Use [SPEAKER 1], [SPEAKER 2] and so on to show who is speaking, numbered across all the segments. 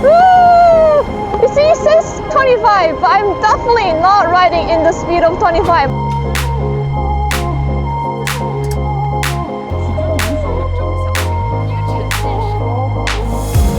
[SPEAKER 1] Woo! You see, it says 25, but I'm definitely not riding in the speed of 25.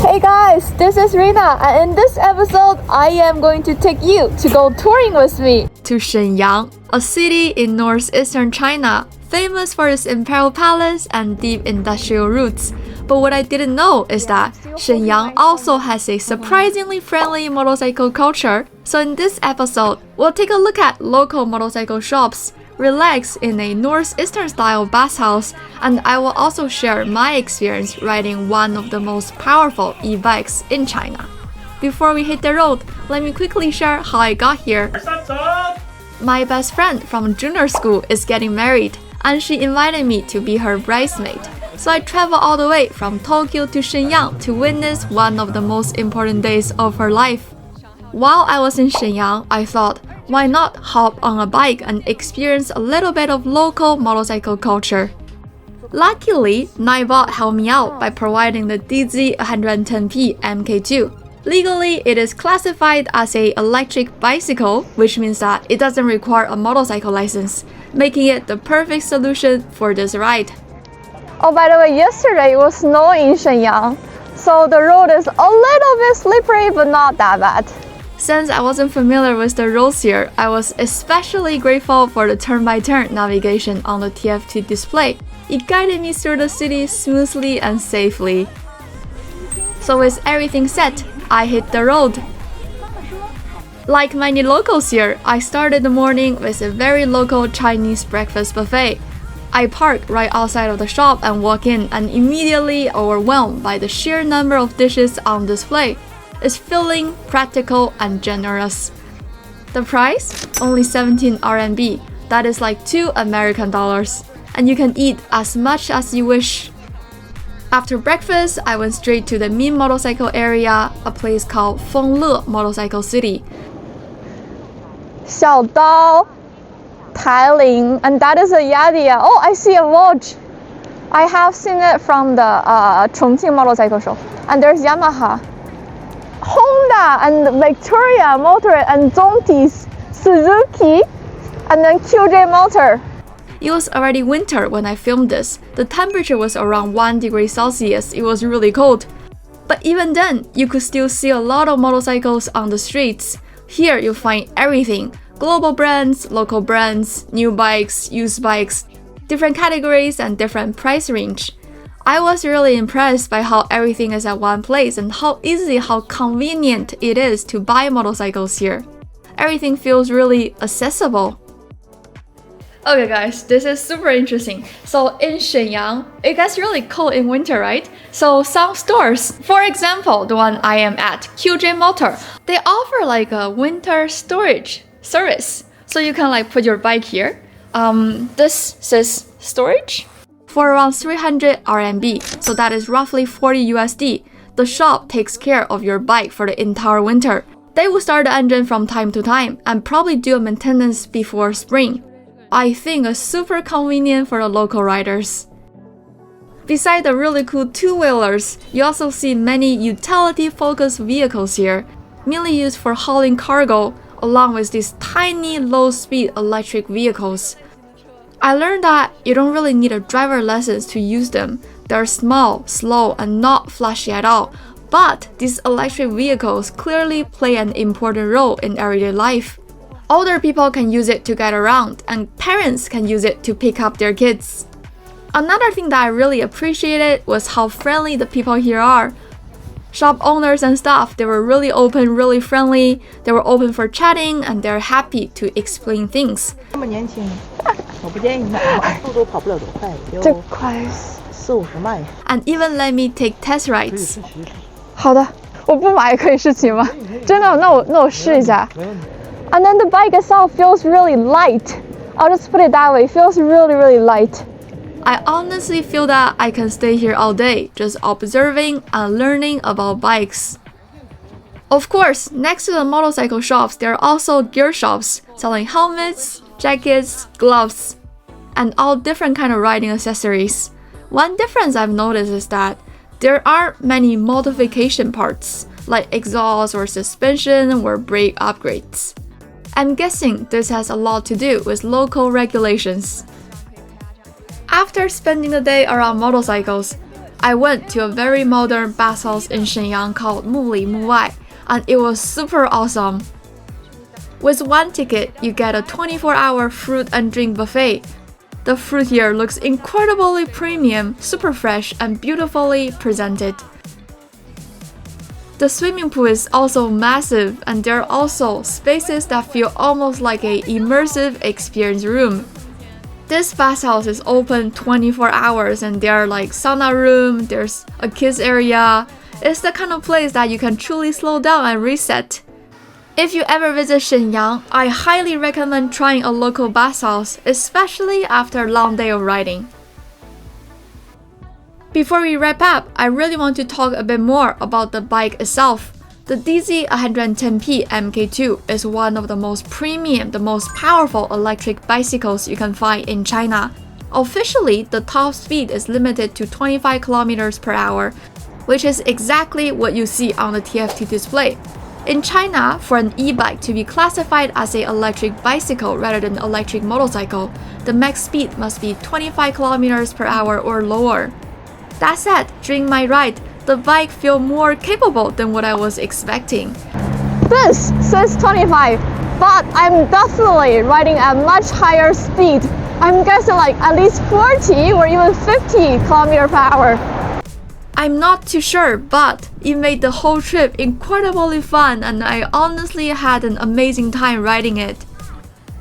[SPEAKER 1] Hey guys, this is Rena, and in this episode, I am going to take you to go touring with me to Shenyang, a city in northeastern China, famous for its imperial palace and deep industrial roots. But what I didn't know is that Shenyang also has a surprisingly friendly motorcycle culture. So in this episode, we'll take a look at local motorcycle shops, relax in a northeastern-style bathhouse, and I will also share my experience riding one of the most powerful e-bikes in China. Before we hit the road, let me quickly share how I got here. My best friend from junior school is getting married, and she invited me to be her bridesmaid. So I traveled all the way from Tokyo to Shenyang to witness one of the most important days of her life. While I was in Shenyang, I thought, why not hop on a bike and experience a little bit of local motorcycle culture? Luckily, Ninebot helped me out by providing the DZ110P Mk2. Legally, it is classified as an electric bicycle, which means that it doesn't require a motorcycle license, making it the perfect solution for this ride. Oh, by the way, yesterday it was snowing in Shenyang, so the road is a little bit slippery, but not that bad. Since I wasn't familiar with the roads here, I was especially grateful for the turn-by-turn navigation on the TF2 display. It guided me through the city smoothly and safely. So with everything set, I hit the road. Like many locals here, I started the morning with a very local Chinese breakfast buffet. I parked right outside of the shop and walk in and immediately overwhelmed by the sheer number of dishes on display. It's filling, practical, and generous. The price? Only 17 RMB. That is like $2 American. And you can eat as much as you wish. After breakfast, I went straight to the main motorcycle area, a place called Fengle Motorcycle City. 小刀 Tiling, and that is a Yadia. Oh, I see a watch. I have seen it from the Chongqing motorcycle show. And there's Yamaha, Honda, and Victoria Motor, and Zontis, Suzuki, and then QJ Motor. It was already winter when I filmed this. The temperature was around 1 degree Celsius. It was really cold. But even then, you could still see a lot of motorcycles on the streets. Here you'll find everything. Global brands, local brands, new bikes, used bikes, different categories and different price range. I was really impressed by how everything is at one place and how easy, how convenient it is to buy motorcycles here. Everything feels really accessible. Okay guys, this is super interesting. So in Shenyang, it gets really cold in winter, right? So some stores, for example, the one I am at, QJ Motor, they offer like a winter storage service. So you can like put your bike here. This says storage for around 300 RMB. So that is roughly 40 USD. The shop takes care of your bike for the entire winter. They will start the engine from time to time and probably do a maintenance before spring. I think it's super convenient for the local riders. Besides the really cool two-wheelers, you also see many utility-focused vehicles here, mainly used for hauling cargo, along with these tiny low-speed electric vehicles. I learned that you don't really need a driver license to use them. They're small, slow, and not flashy at all. But these electric vehicles clearly play an important role in everyday life. Older people can use it to get around, and parents can use it to pick up their kids. Another thing that I really appreciated was how friendly the people here are. Shop owners and staff, they were really open, really friendly. They were open for chatting and they're happy to explain things.
[SPEAKER 2] 这么年轻，我不建议你买，速度跑不了多快，就40-50迈。
[SPEAKER 1] And even let me take test rides. 好的，我不买可以试骑吗？真的，那我试一下。And then the bike itself feels really light. I'll just put it that way. It feels really, really light. I honestly feel that I can stay here all day, just observing and learning about bikes. Of course, next to the motorcycle shops, there are also gear shops selling helmets, jackets, gloves, and all different kind of riding accessories. One difference I've noticed is that there aren't many modification parts. like exhaust or suspension or brake upgrades. I'm guessing this has a lot to do with local regulations. After spending the day around motorcycles, I went to a very modern bathhouse in Shenyang called Muli Muwai, and it was super awesome. With one ticket, you get a 24-hour fruit and drink buffet. The fruit here looks incredibly premium, super fresh, and beautifully presented. The swimming pool is also massive, and there are also spaces that feel almost like an immersive experience room. This bathhouse is open 24 hours and there are like sauna room, there's a kids area. It's the kind of place that you can truly slow down and reset. If you ever visit Shenyang, I highly recommend trying a local bathhouse, especially after a long day of riding. Before we wrap up, I really want to talk a bit more about the bike itself. The DZ110P Mk2 is one of the most premium, the most powerful electric bicycles you can find in China. Officially, the top speed is limited to 25 km per hour, which is exactly what you see on the TFT display. In China, for an e-bike to be classified as an electric bicycle rather than electric motorcycle, the max speed must be 25 km per hour or lower. That said, during my ride, the bike felt more capable than what I was expecting.
[SPEAKER 3] This says 25, but I'm definitely riding at much higher speed. I'm guessing like at least 40 or even 50 km per hour.
[SPEAKER 1] I'm not too sure, but it made the whole trip incredibly fun and I honestly had an amazing time riding it.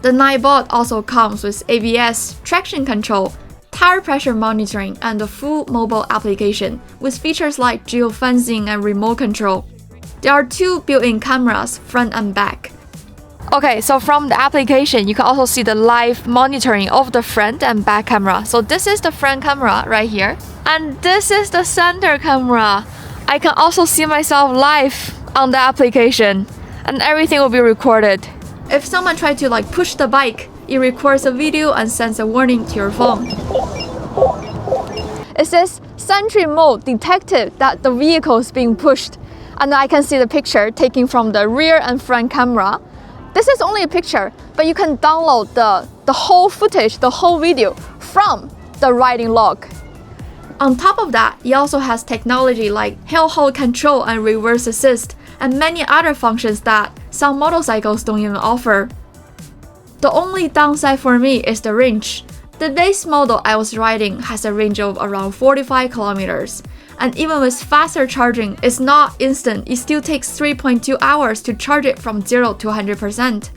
[SPEAKER 1] The Ninebot also comes with ABS, traction control, tire pressure monitoring, and a full mobile application with features like geofencing and remote control. There are two built-in cameras, front and back. Okay, so from the application, you can also see the live monitoring of the front and back camera. So this is the front camera right here, and this is the center camera. I can also see myself live on the application, and everything will be recorded. If someone tries to push the bike, it records a video and sends a warning to your phone. It says Sentry Mode detected that the vehicle is being pushed, and I can see the picture taken from the rear and front camera. This is only a picture, but you can download the whole footage, the whole video from the riding log. On top of that, it also has technology like hill hold control and reverse assist, and many other functions that some motorcycles don't even offer. The only downside for me is the range. The base model I was riding has a range of around 45 kilometers, and even with faster charging, it's not instant. It still takes 3.2 hours to charge it from 0 to 100%.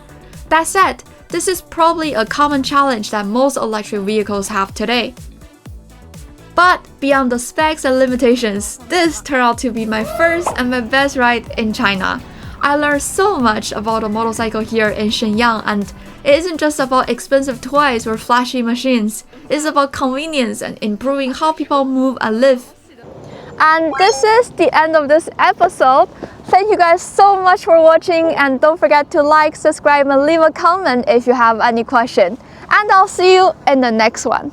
[SPEAKER 1] That said, this is probably a common challenge that most electric vehicles have today. But beyond the specs and limitations, this turned out to be my first and my best ride in China. I learned so much about a motorcycle here in Shenyang, and it isn't just about expensive toys or flashy machines. It's about convenience and improving how people move and live.
[SPEAKER 3] And this is the end of this episode. Thank you guys so much for watching, and don't forget to like, subscribe, and leave a comment if you have any question. And I'll see you in the next one.